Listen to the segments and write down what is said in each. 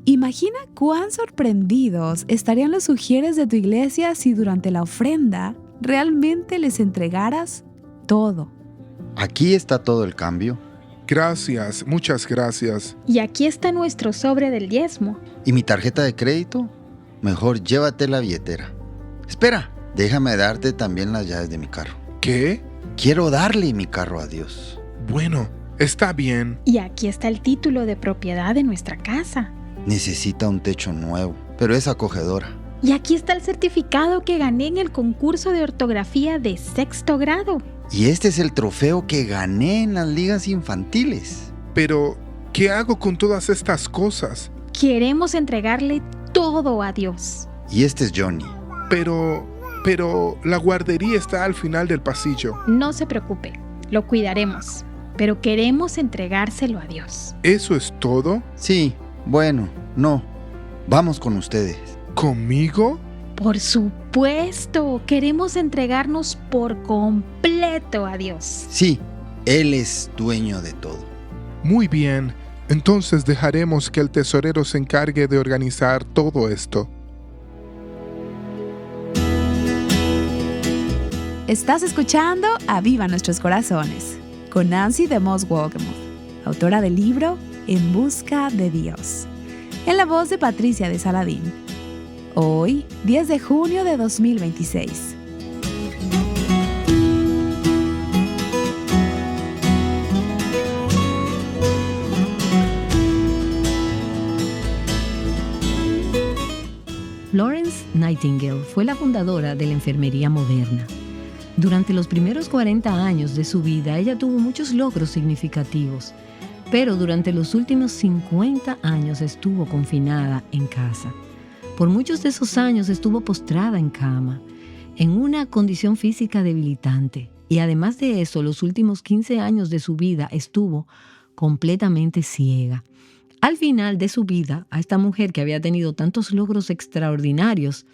Imagina cuán sorprendidos estarían los sugieres de tu iglesia si durante la ofrenda realmente les entregaras todo. Aquí está todo el cambio. Gracias, muchas gracias. Y aquí está nuestro sobre del diezmo. ¿Y mi tarjeta de crédito? Mejor llévate la billetera. Espera, déjame darte también las llaves de mi carro. ¿Qué? Quiero darle mi carro a Dios. Bueno, está bien. Y aquí está el título de propiedad de nuestra casa. Necesita un techo nuevo, pero es acogedora. Y aquí está el certificado que gané en el concurso de ortografía de 6º grado. Y este es el trofeo que gané en las ligas infantiles. Pero, ¿qué hago con todas estas cosas? Queremos entregarle todo a Dios. Y este es Johnny. Pero, la guardería está al final del pasillo. No se preocupe, lo cuidaremos, pero queremos entregárselo a Dios. ¿Eso es todo? Sí, bueno, no. Vamos con ustedes. ¿Conmigo? Por supuesto, queremos entregarnos por completo a Dios. Sí, Él es dueño de todo. Muy bien, entonces dejaremos que el tesorero se encargue de organizar todo esto. Estás escuchando Aviva Nuestros Corazones con Nancy DeMoss Wolgemuth, autora del libro En Busca de Dios, en la voz de Patricia de Saladín. Hoy, 10 de junio de 2026. Florence Nightingale fue la fundadora de la enfermería moderna. Durante los primeros 40 años de su vida, ella tuvo muchos logros significativos, pero durante los últimos 50 años estuvo confinada en casa. Por muchos de esos años estuvo postrada en cama, en una condición física debilitante, y además de eso, los últimos 15 años de su vida estuvo completamente ciega. Al final de su vida, a esta mujer que había tenido tantos logros extraordinarios,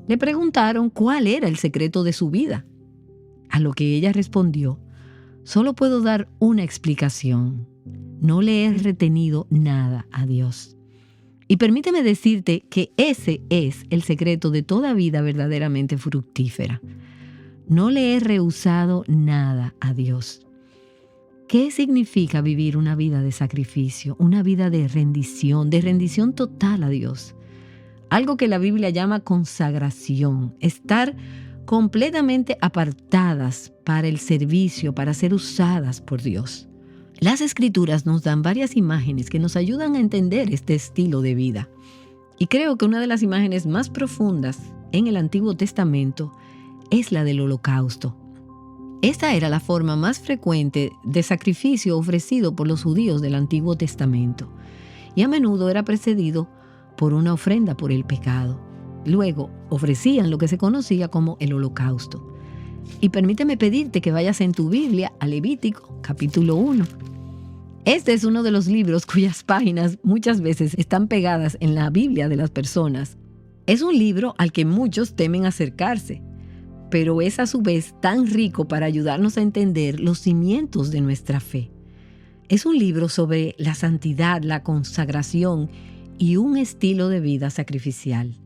le preguntaron cuál era el secreto de su vida. A lo que ella respondió: solo puedo dar una explicación. No le he retenido nada a Dios. Y permíteme decirte que ese es el secreto de toda vida verdaderamente fructífera. No le he rehusado nada a Dios. ¿Qué significa vivir una vida de sacrificio, una vida de rendición total a Dios? Algo que la Biblia llama consagración, estar completamente apartadas para el servicio, para ser usadas por Dios. Las Escrituras nos dan varias imágenes que nos ayudan a entender este estilo de vida. Y creo que una de las imágenes más profundas en el Antiguo Testamento es la del holocausto. Esta era la forma más frecuente de sacrificio ofrecido por los judíos del Antiguo Testamento, y a menudo era precedido por una ofrenda por el pecado. Luego ofrecían lo que se conocía como el holocausto. Y permíteme pedirte que vayas en tu Biblia a Levítico, capítulo 1. Este es uno de los libros cuyas páginas muchas veces están pegadas en la Biblia de las personas. Es un libro al que muchos temen acercarse, pero es a su vez tan rico para ayudarnos a entender los cimientos de nuestra fe. Es un libro sobre la santidad, la consagración y un estilo de vida sacrificial.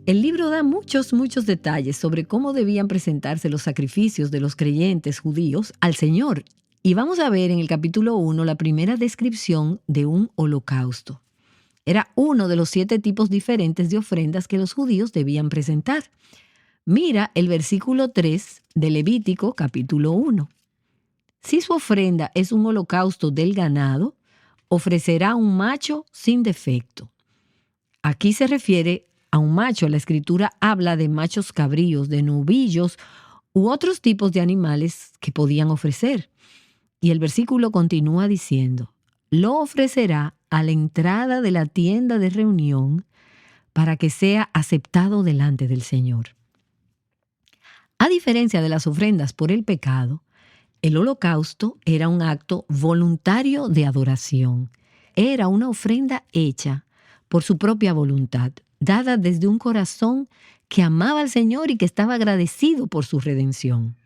El libro da muchos detalles sobre cómo debían presentarse los sacrificios de los creyentes judíos al Señor. Y vamos a ver en el capítulo 1 la primera descripción de un holocausto. Era uno de los 7 tipos diferentes de ofrendas que los judíos debían presentar. Mira el versículo 3 de Levítico capítulo 1. Si su ofrenda es un holocausto del ganado, ofrecerá un macho sin defecto. Aquí se refiere a un macho. La Escritura habla de machos cabríos, de novillos u otros tipos de animales que podían ofrecer. Y el versículo continúa diciendo: lo ofrecerá a la entrada de la tienda de reunión para que sea aceptado delante del Señor. A diferencia de las ofrendas por el pecado, el holocausto era un acto voluntario de adoración. Era una ofrenda hecha por su propia voluntad, dada desde un corazón que amaba al Señor y que estaba agradecido por su redención.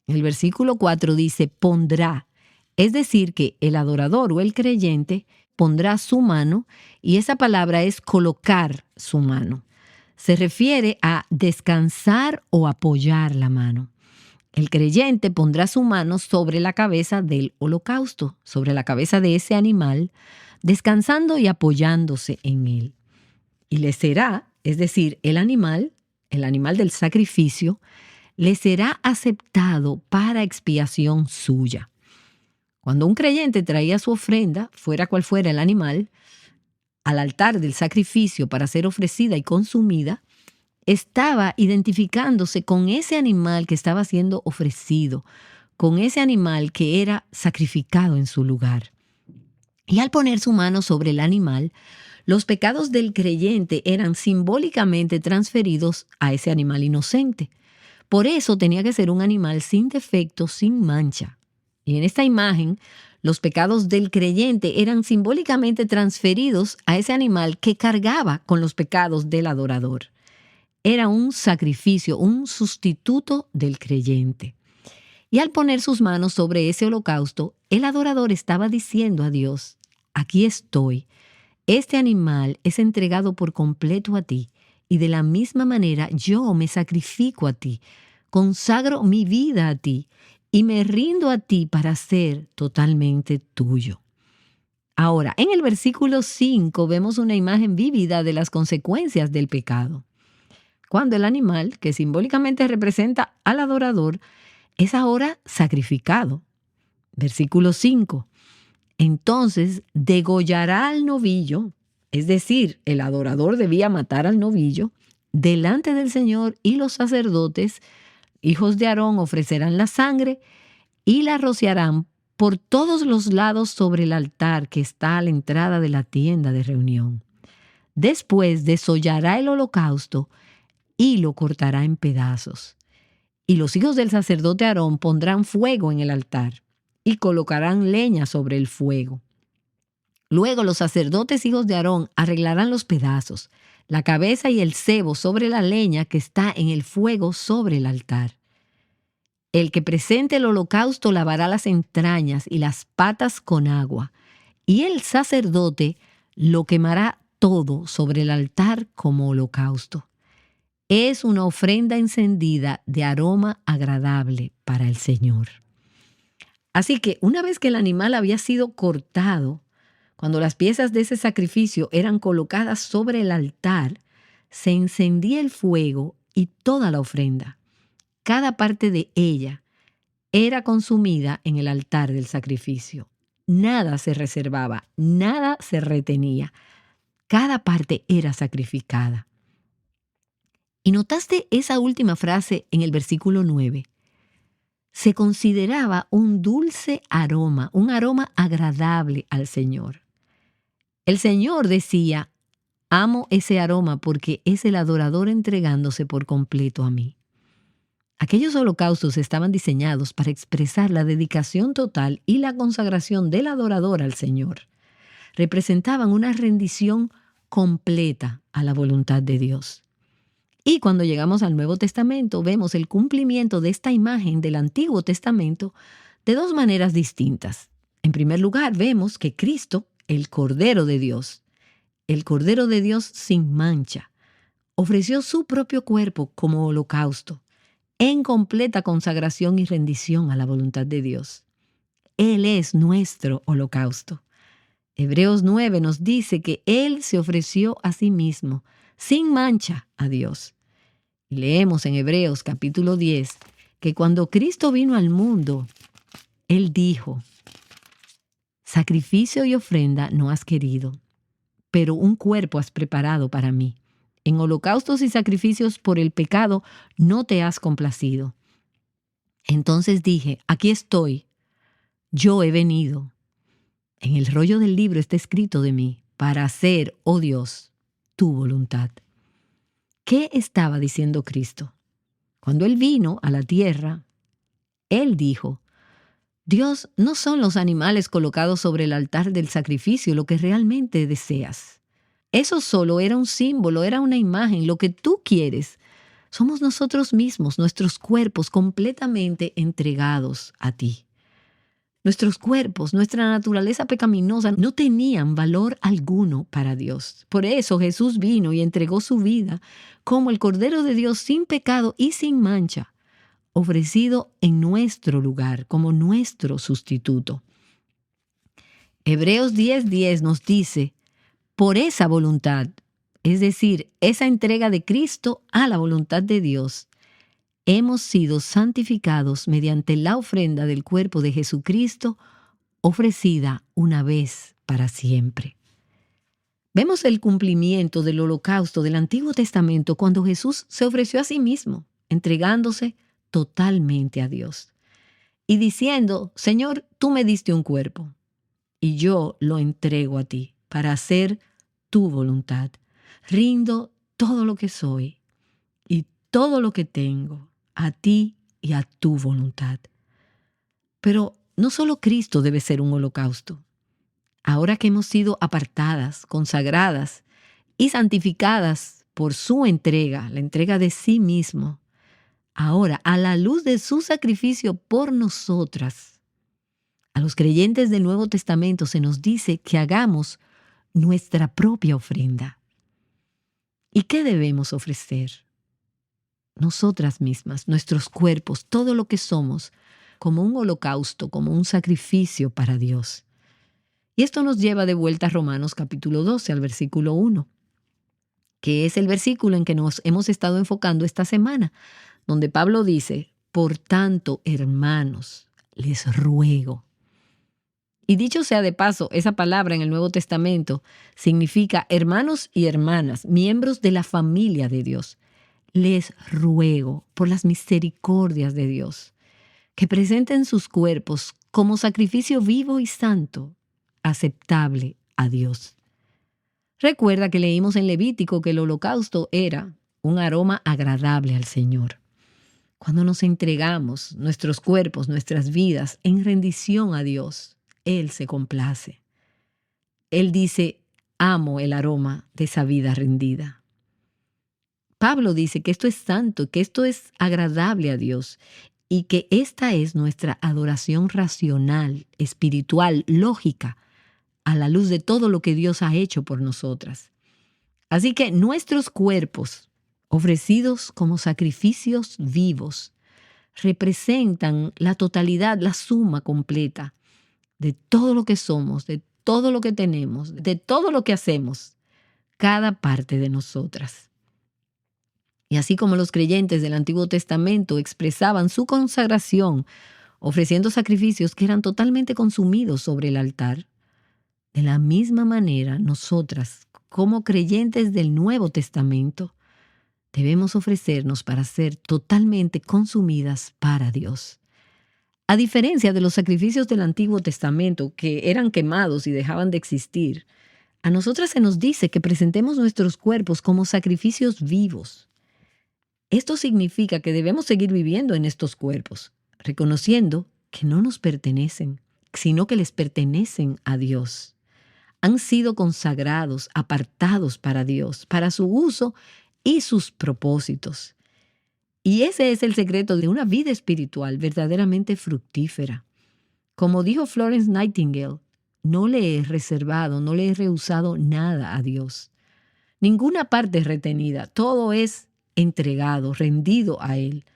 El versículo 4 dice: pondrá, es decir, que el adorador o el creyente pondrá su mano, y esa palabra es colocar su mano. Se refiere a descansar o apoyar la mano. El creyente pondrá su mano sobre la cabeza del holocausto, sobre la cabeza de ese animal, descansando y apoyándose en él. Y le será, es decir, el animal del sacrificio, le será aceptado para expiación suya. Cuando un creyente traía su ofrenda, fuera cual fuera el animal, al altar del sacrificio para ser ofrecida y consumida, estaba identificándose con ese animal que estaba siendo ofrecido, con ese animal que era sacrificado en su lugar. Y al poner su mano sobre el animal, los pecados del creyente eran simbólicamente transferidos a ese animal inocente. Por eso tenía que ser un animal sin defecto, sin mancha. Y en esta imagen, los pecados del creyente eran simbólicamente transferidos a ese animal que cargaba con los pecados del adorador. Era un sacrificio, un sustituto del creyente. Y al poner sus manos sobre ese holocausto, el adorador estaba diciendo a Dios: aquí estoy. Este animal es entregado por completo a ti, y de la misma manera yo me sacrifico a ti, consagro mi vida a ti, y me rindo a ti para ser totalmente tuyo. Ahora, en el versículo 5 vemos una imagen vívida de las consecuencias del pecado. Cuando el animal, que simbólicamente representa al adorador, es ahora sacrificado. Versículo 5. Entonces degollará al novillo, es decir, el adorador debía matar al novillo, delante del Señor, y los sacerdotes, hijos de Aarón, ofrecerán la sangre y la rociarán por todos los lados sobre el altar que está a la entrada de la tienda de reunión. Después desollará el holocausto y lo cortará en pedazos. Y los hijos del sacerdote Aarón pondrán fuego en el altar y colocarán leña sobre el fuego. Luego los sacerdotes hijos de Aarón arreglarán los pedazos, la cabeza y el sebo sobre la leña que está en el fuego sobre el altar. El que presente el holocausto lavará las entrañas y las patas con agua, y el sacerdote lo quemará todo sobre el altar como holocausto. Es una ofrenda encendida de aroma agradable para el Señor. Así que una vez que el animal había sido cortado, cuando las piezas de ese sacrificio eran colocadas sobre el altar, se encendía el fuego y toda la ofrenda, cada parte de ella, era consumida en el altar del sacrificio. Nada se reservaba, nada se retenía. Cada parte era sacrificada. ¿Y notaste esa última frase en el versículo 9? Se consideraba un dulce aroma, un aroma agradable al Señor. El Señor decía: amo ese aroma porque es el adorador entregándose por completo a mí. Aquellos holocaustos estaban diseñados para expresar la dedicación total y la consagración del adorador al Señor. Representaban una rendición completa a la voluntad de Dios. Y cuando llegamos al Nuevo Testamento, vemos el cumplimiento de esta imagen del Antiguo Testamento de dos maneras distintas. En primer lugar, vemos que Cristo, el Cordero de Dios sin mancha, ofreció su propio cuerpo como holocausto, en completa consagración y rendición a la voluntad de Dios. Él es nuestro holocausto. Hebreos 9 nos dice que Él se ofreció a sí mismo, sin mancha, a Dios. Y leemos en Hebreos capítulo 10 que cuando Cristo vino al mundo, Él dijo: sacrificio y ofrenda no has querido, pero un cuerpo has preparado para mí. En holocaustos y sacrificios por el pecado no te has complacido. Entonces dije: aquí estoy, yo he venido. En el rollo del libro está escrito de mí, para hacer, oh Dios, tu voluntad. ¿Qué estaba diciendo Cristo? Cuando Él vino a la tierra, Él dijo: Dios, no son los animales colocados sobre el altar del sacrificio lo que realmente deseas. Eso solo era un símbolo, era una imagen. Lo que tú quieres somos nosotros mismos, nuestros cuerpos completamente entregados a ti. Nuestros cuerpos, nuestra naturaleza pecaminosa no tenían valor alguno para Dios. Por eso Jesús vino y entregó su vida como el Cordero de Dios sin pecado y sin mancha, ofrecido en nuestro lugar como nuestro sustituto. Hebreos 10:10 nos dice, por esa voluntad, es decir, esa entrega de Cristo a la voluntad de Dios, hemos sido santificados mediante la ofrenda del cuerpo de Jesucristo, ofrecida una vez para siempre. Vemos el cumplimiento del holocausto del Antiguo Testamento cuando Jesús se ofreció a sí mismo, entregándose totalmente a Dios y diciendo, Señor, tú me diste un cuerpo y yo lo entrego a ti para hacer tu voluntad. Rindo todo lo que soy y todo lo que tengo a ti y a tu voluntad. Pero no solo Cristo debe ser un holocausto. Ahora que hemos sido apartadas, consagradas y santificadas por su entrega, la entrega de sí mismo, ahora, a la luz de su sacrificio por nosotras, a los creyentes del Nuevo Testamento se nos dice que hagamos nuestra propia ofrenda. ¿Y qué debemos ofrecer? Nosotras mismas, nuestros cuerpos, todo lo que somos, como un holocausto, como un sacrificio para Dios. Y esto nos lleva de vuelta a Romanos capítulo 12, al versículo 1, que es el versículo en que nos hemos estado enfocando esta semana, donde Pablo dice, por tanto, hermanos, les ruego. Y dicho sea de paso, esa palabra en el Nuevo Testamento significa hermanos y hermanas, miembros de la familia de Dios. Les ruego por las misericordias de Dios que presenten sus cuerpos como sacrificio vivo y santo, aceptable a Dios. Recuerda que leímos en Levítico que el holocausto era un aroma agradable al Señor. Cuando nos entregamos nuestros cuerpos, nuestras vidas en rendición a Dios, Él se complace. Él dice, amo el aroma de esa vida rendida. Pablo dice que esto es santo, que esto es agradable a Dios y que esta es nuestra adoración racional, espiritual, lógica, a la luz de todo lo que Dios ha hecho por nosotras. Así que nuestros cuerpos, ofrecidos como sacrificios vivos, representan la totalidad, la suma completa de todo lo que somos, de todo lo que tenemos, de todo lo que hacemos, cada parte de nosotras. Y así como los creyentes del Antiguo Testamento expresaban su consagración ofreciendo sacrificios que eran totalmente consumidos sobre el altar, de la misma manera nosotras, como creyentes del Nuevo Testamento, debemos ofrecernos para ser totalmente consumidas para Dios. A diferencia de los sacrificios del Antiguo Testamento que eran quemados y dejaban de existir, a nosotras se nos dice que presentemos nuestros cuerpos como sacrificios vivos. Esto significa que debemos seguir viviendo en estos cuerpos, reconociendo que no nos pertenecen, sino que les pertenecen a Dios. Han sido consagrados, apartados para Dios, para su uso y sus propósitos. Y ese es el secreto de una vida espiritual verdaderamente fructífera. Como dijo Florence Nightingale, no le he reservado, no le he rehusado nada a Dios. Ninguna parte es retenida, todo es entregado, rendido a Él.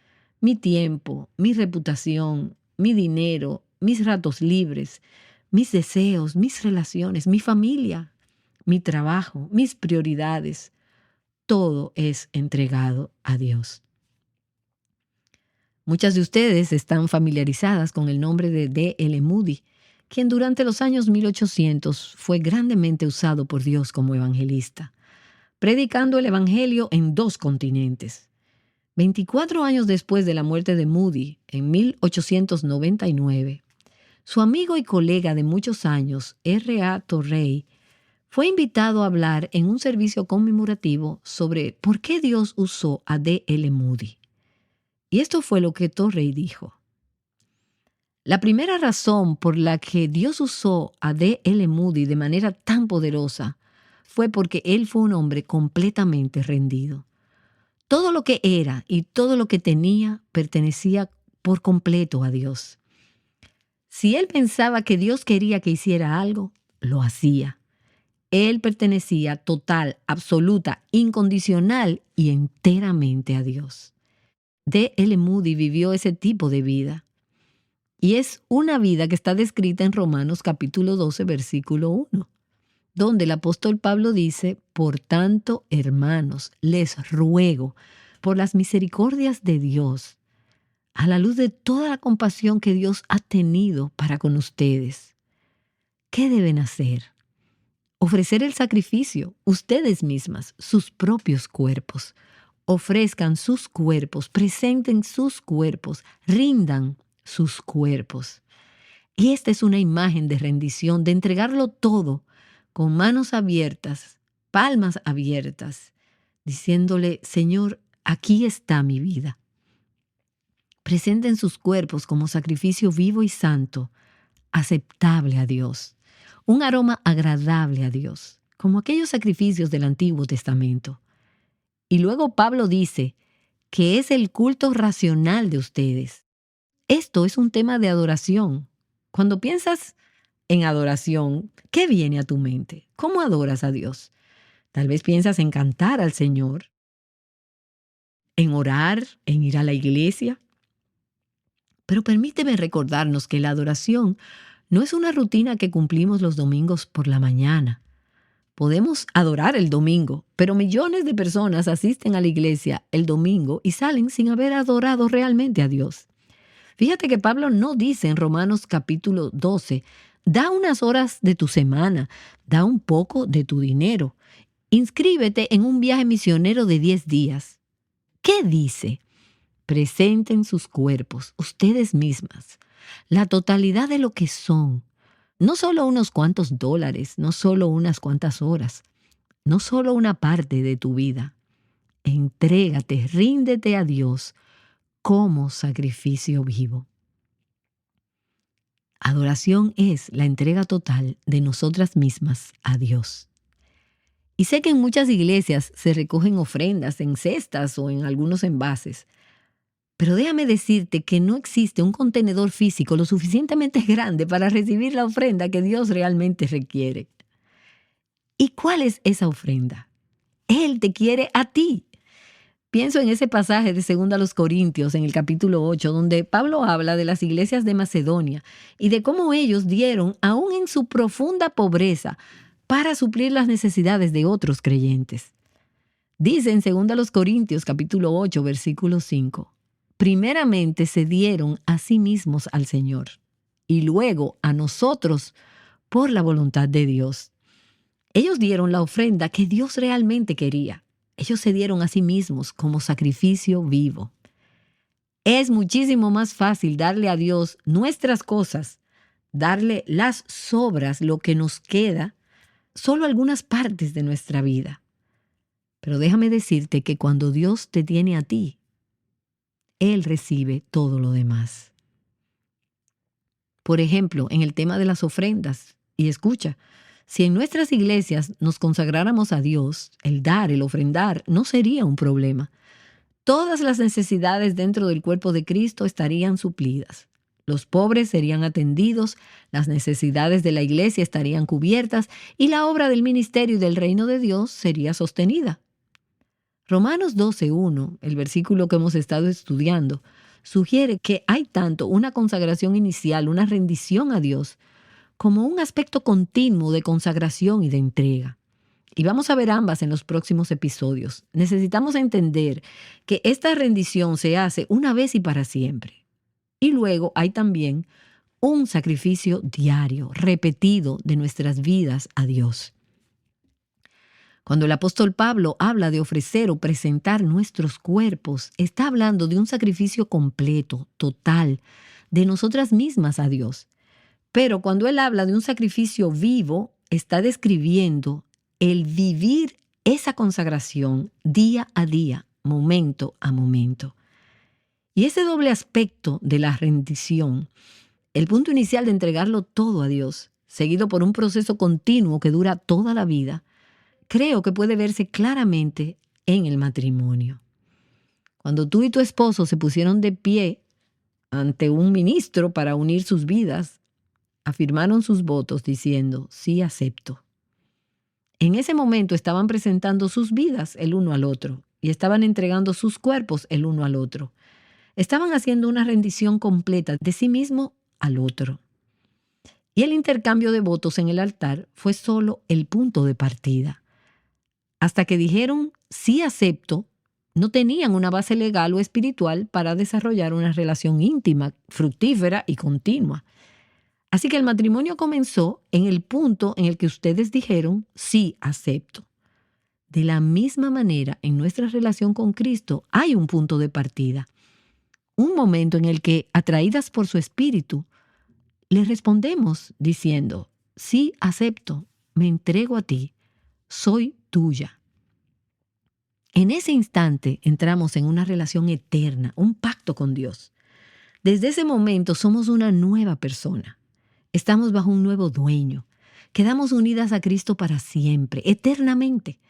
Mi tiempo, mi reputación, mi dinero, mis ratos libres, mis deseos, mis relaciones, mi familia, mi trabajo, mis prioridades, todo es entregado a Dios. Muchas de ustedes están familiarizadas con el nombre de D.L. Moody, quien durante los años 1800 fue grandemente usado por Dios como evangelista, predicando el evangelio en 2 continentes. 24 años después de la muerte de Moody, en 1899, su amigo y colega de muchos años, R.A. Torrey, fue invitado a hablar en un servicio conmemorativo sobre por qué Dios usó a D.L. Moody. Y esto fue lo que Torrey dijo. La primera razón por la que Dios usó a D.L. Moody de manera tan poderosa fue porque él fue un hombre completamente rendido. Todo lo que era y todo lo que tenía pertenecía por completo a Dios. Si él pensaba que Dios quería que hiciera algo, lo hacía. Él pertenecía total, absoluta, incondicional y enteramente a Dios. D. L. Moody vivió ese tipo de vida. Y es una vida que está descrita en Romanos capítulo 12, versículo 1, donde el apóstol Pablo dice: por tanto, hermanos, les ruego, por las misericordias de Dios, a la luz de toda la compasión que Dios ha tenido para con ustedes. ¿Qué deben hacer? Ofrecer el sacrificio, ustedes mismas, sus propios cuerpos. Ofrezcan sus cuerpos, presenten sus cuerpos, rindan sus cuerpos. Y esta es una imagen de rendición, de entregarlo todo, con manos abiertas, palmas abiertas, diciéndole: Señor, aquí está mi vida. Presenten sus cuerpos como sacrificio vivo y santo, aceptable a Dios, un aroma agradable a Dios, como aquellos sacrificios del Antiguo Testamento. Y luego Pablo dice que es el culto racional de ustedes. Esto es un tema de adoración. Cuando piensas en adoración, ¿qué viene a tu mente? ¿Cómo adoras a Dios? Tal vez piensas en cantar al Señor, en orar, en ir a la iglesia. Pero permíteme recordarnos que la adoración no es una rutina que cumplimos los domingos por la mañana. Podemos adorar el domingo, pero millones de personas asisten a la iglesia el domingo y salen sin haber adorado realmente a Dios. Fíjate que Pablo no dice en Romanos capítulo 12, da unas horas de tu semana, da un poco de tu dinero, inscríbete en un viaje misionero de 10 días. ¿Qué dice? Presenten sus cuerpos, ustedes mismas, la totalidad de lo que son. No solo unos cuantos dólares, no solo unas cuantas horas, no solo una parte de tu vida. Entrégate, ríndete a Dios como sacrificio vivo. Adoración es la entrega total de nosotras mismas a Dios. Y sé que en muchas iglesias se recogen ofrendas en cestas o en algunos envases. Pero déjame decirte que no existe un contenedor físico lo suficientemente grande para recibir la ofrenda que Dios realmente requiere. ¿Y cuál es esa ofrenda? Él te quiere a ti. Pienso en ese pasaje de 2 Corintios, en el capítulo 8, donde Pablo habla de las iglesias de Macedonia y de cómo ellos dieron, aún en su profunda pobreza, para suplir las necesidades de otros creyentes. Dice en 2 Corintios, capítulo 8, versículo 5, primeramente se dieron a sí mismos al Señor y luego a nosotros por la voluntad de Dios. Ellos dieron la ofrenda que Dios realmente quería. Ellos se dieron a sí mismos como sacrificio vivo. Es muchísimo más fácil darle a Dios nuestras cosas, darle las sobras, lo que nos queda, solo algunas partes de nuestra vida. Pero déjame decirte que cuando Dios te tiene a ti, Él recibe todo lo demás. Por ejemplo, en el tema de las ofrendas, y escucha, si en nuestras iglesias nos consagráramos a Dios, el dar, el ofrendar, no sería un problema. Todas las necesidades dentro del cuerpo de Cristo estarían suplidas. Los pobres serían atendidos, las necesidades de la iglesia estarían cubiertas y la obra del ministerio y del reino de Dios sería sostenida. Romanos 12:1, el versículo que hemos estado estudiando, sugiere que hay tanto una consagración inicial, una rendición a Dios, como un aspecto continuo de consagración y de entrega. Y vamos a ver ambas en los próximos episodios. Necesitamos entender que esta rendición se hace una vez y para siempre. Y luego hay también un sacrificio diario, repetido de nuestras vidas a Dios. Cuando el apóstol Pablo habla de ofrecer o presentar nuestros cuerpos, está hablando de un sacrificio completo, total, de nosotras mismas a Dios. Pero cuando él habla de un sacrificio vivo, está describiendo el vivir esa consagración día a día, momento a momento. Y ese doble aspecto de la rendición, el punto inicial de entregarlo todo a Dios, seguido por un proceso continuo que dura toda la vida, creo que puede verse claramente en el matrimonio. Cuando tú y tu esposo se pusieron de pie ante un ministro para unir sus vidas, afirmaron sus votos diciendo, sí acepto. En ese momento estaban presentando sus vidas el uno al otro y estaban entregando sus cuerpos el uno al otro. Estaban haciendo una rendición completa de sí mismo al otro. Y el intercambio de votos en el altar fue solo el punto de partida. Hasta que dijeron, sí acepto, no tenían una base legal o espiritual para desarrollar una relación íntima, fructífera y continua. Así que el matrimonio comenzó en el punto en el que ustedes dijeron, sí acepto. De la misma manera, en nuestra relación con Cristo hay un punto de partida. Un momento en el que, atraídas por su espíritu, le respondemos diciendo, sí acepto, me entrego a ti, soy tuya. En ese instante entramos en una relación eterna, un pacto con Dios. Desde ese momento somos una nueva persona. Estamos bajo un nuevo dueño. Quedamos unidas a Cristo para siempre, eternamente.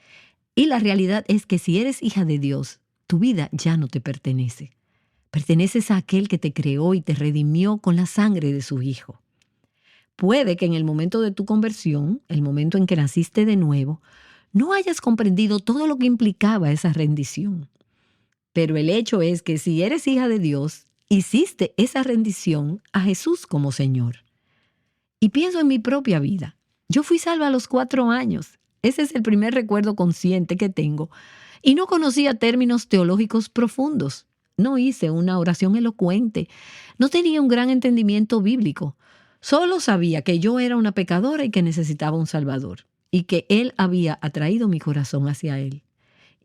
Y la realidad es que si eres hija de Dios, tu vida ya no te pertenece. Perteneces a aquel que te creó y te redimió con la sangre de su Hijo. Puede que en el momento de tu conversión, el momento en que naciste de nuevo, no hayas comprendido todo lo que implicaba esa rendición. Pero el hecho es que si eres hija de Dios, hiciste esa rendición a Jesús como Señor. Y pienso en mi propia vida. Yo fui salva a los 4 años. Ese es el primer recuerdo consciente que tengo. Y no conocía términos teológicos profundos. No hice una oración elocuente. No tenía un gran entendimiento bíblico. Solo sabía que yo era una pecadora y que necesitaba un Salvador. Y que Él había atraído mi corazón hacia Él.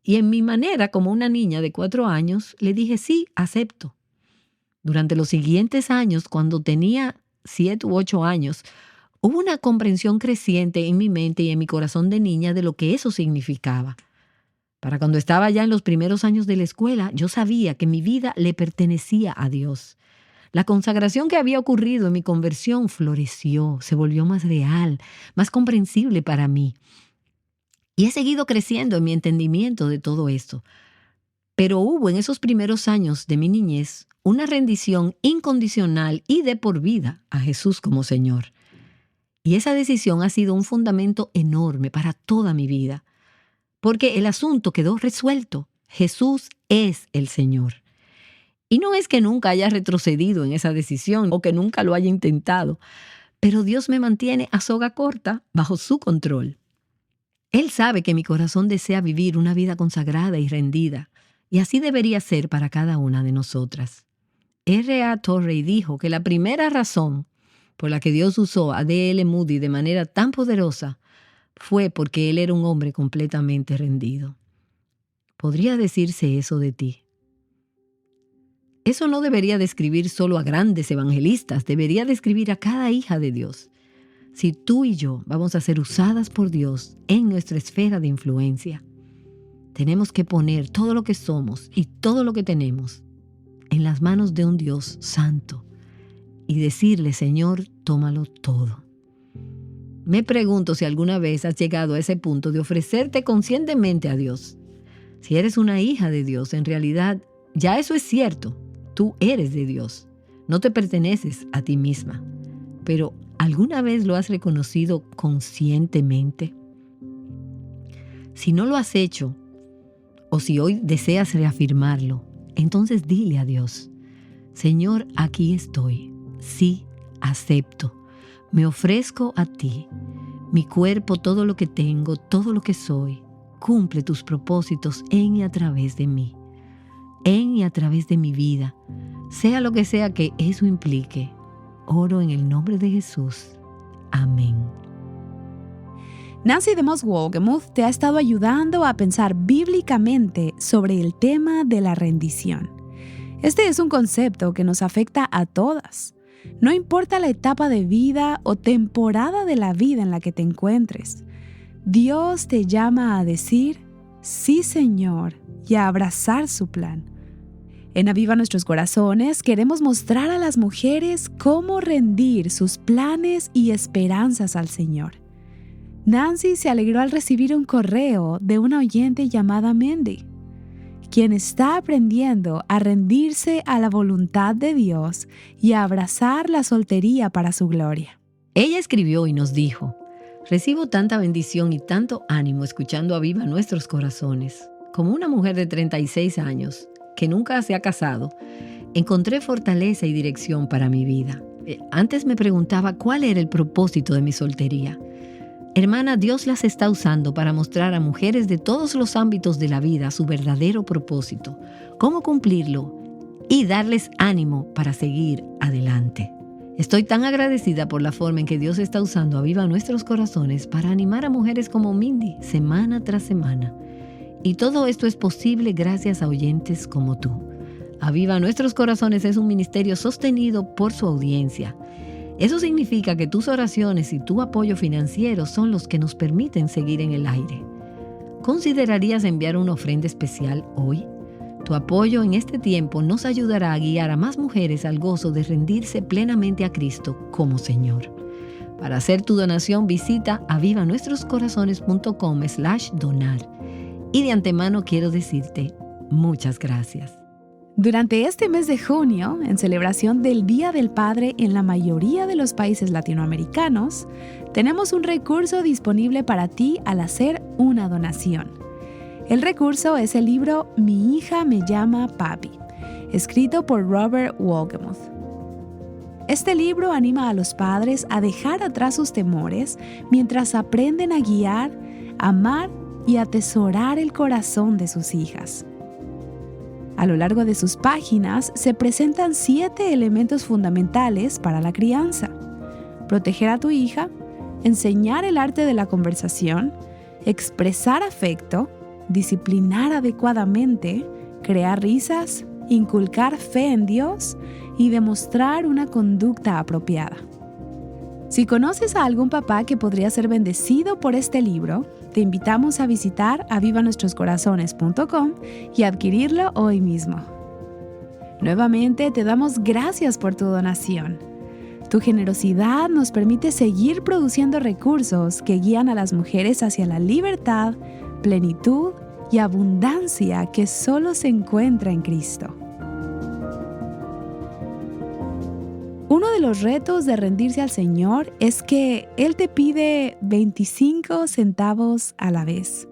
Y en mi manera, como una niña de 4 años, le dije, sí, acepto. Durante los siguientes años, cuando tenía 7 u 8 años, hubo una comprensión creciente en mi mente y en mi corazón de niña de lo que eso significaba. Para cuando estaba ya en los primeros años de la escuela, yo sabía que mi vida le pertenecía a Dios. La consagración que había ocurrido en mi conversión floreció, se volvió más real, más comprensible para mí. Y he seguido creciendo en mi entendimiento de todo esto. Pero hubo en esos primeros años de mi niñez una rendición incondicional y de por vida a Jesús como Señor. Y esa decisión ha sido un fundamento enorme para toda mi vida, porque el asunto quedó resuelto. Jesús es el Señor. Y no es que nunca haya retrocedido en esa decisión o que nunca lo haya intentado, pero Dios me mantiene a soga corta bajo su control. Él sabe que mi corazón desea vivir una vida consagrada y rendida, y así debería ser para cada una de nosotras. R.A. Torrey dijo que la primera razón por la que Dios usó a D.L. Moody de manera tan poderosa fue porque él era un hombre completamente rendido. ¿Podría decirse eso de ti? Eso no debería describir solo a grandes evangelistas, debería describir a cada hija de Dios. Si tú y yo vamos a ser usadas por Dios en nuestra esfera de influencia, tenemos que poner todo lo que somos y todo lo que tenemos en las manos de un Dios santo y decirle, Señor, tómalo todo. Me pregunto si alguna vez has llegado a ese punto de ofrecerte conscientemente a Dios. Si eres una hija de Dios, en realidad ya eso es cierto. Tú eres de Dios. No te perteneces a ti misma. Pero ¿alguna vez lo has reconocido conscientemente? Si no lo has hecho, o si hoy deseas reafirmarlo, entonces dile a Dios, Señor, aquí estoy. Sí, acepto. Me ofrezco a ti. Mi cuerpo, todo lo que tengo, todo lo que soy. Cumple tus propósitos en y a través de mí. En y a través de mi vida. Sea lo que sea que eso implique. Oro en el nombre de Jesús. Amén. Nancy DeMoss Wolgemuth te ha estado ayudando a pensar bíblicamente sobre el tema de la rendición. Este es un concepto que nos afecta a todas. No importa la etapa de vida o temporada de la vida en la que te encuentres. Dios te llama a decir, sí Señor, y a abrazar su plan. En Aviva Nuestros Corazones queremos mostrar a las mujeres cómo rendir sus planes y esperanzas al Señor. Nancy se alegró al recibir un correo de una oyente llamada Mandy, quien está aprendiendo a rendirse a la voluntad de Dios y a abrazar la soltería para su gloria. Ella escribió y nos dijo: recibo tanta bendición y tanto ánimo escuchando Aviva Nuestros Corazones. Como una mujer de 36 años que nunca se ha casado, encontré fortaleza y dirección para mi vida. Antes me preguntaba cuál era el propósito de mi soltería. Hermana, Dios las está usando para mostrar a mujeres de todos los ámbitos de la vida su verdadero propósito, cómo cumplirlo y darles ánimo para seguir adelante. Estoy tan agradecida por la forma en que Dios está usando Aviva Nuestros Corazones para animar a mujeres como Mindy semana tras semana. Y todo esto es posible gracias a oyentes como tú. Aviva Nuestros Corazones es un ministerio sostenido por su audiencia. Eso significa que tus oraciones y tu apoyo financiero son los que nos permiten seguir en el aire. ¿Considerarías enviar una ofrenda especial hoy? Tu apoyo en este tiempo nos ayudará a guiar a más mujeres al gozo de rendirse plenamente a Cristo como Señor. Para hacer tu donación, visita avivanuestroscorazones.com/donar. Y de antemano quiero decirte muchas gracias. Durante este mes de junio, en celebración del Día del Padre en la mayoría de los países latinoamericanos, tenemos un recurso disponible para ti al hacer una donación. El recurso es el libro Mi hija me llama papi, escrito por Robert Wogemuth. Este libro anima a los padres a dejar atrás sus temores mientras aprenden a guiar, amar y atesorar el corazón de sus hijas. A lo largo de sus páginas se presentan 7 elementos fundamentales para la crianza: proteger a tu hija, enseñar el arte de la conversación, expresar afecto, disciplinar adecuadamente, crear risas, inculcar fe en Dios y demostrar una conducta apropiada. Si conoces a algún papá que podría ser bendecido por este libro, te invitamos a visitar avivanuestroscorazones.com y adquirirlo hoy mismo. Nuevamente te damos gracias por tu donación. Tu generosidad nos permite seguir produciendo recursos que guían a las mujeres hacia la libertad, plenitud y abundancia que solo se encuentra en Cristo. Uno de los retos de rendirse al Señor es que Él te pide 25 centavos a la vez.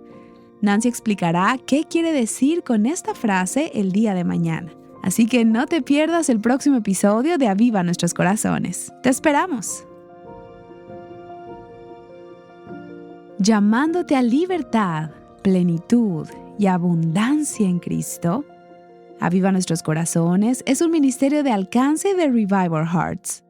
Nancy explicará qué quiere decir con esta frase el día de mañana. Así que no te pierdas el próximo episodio de Aviva Nuestros Corazones. ¡Te esperamos! Llamándote a libertad, plenitud y abundancia en Cristo, Aviva Nuestros Corazones es un ministerio de alcance de Revival Hearts.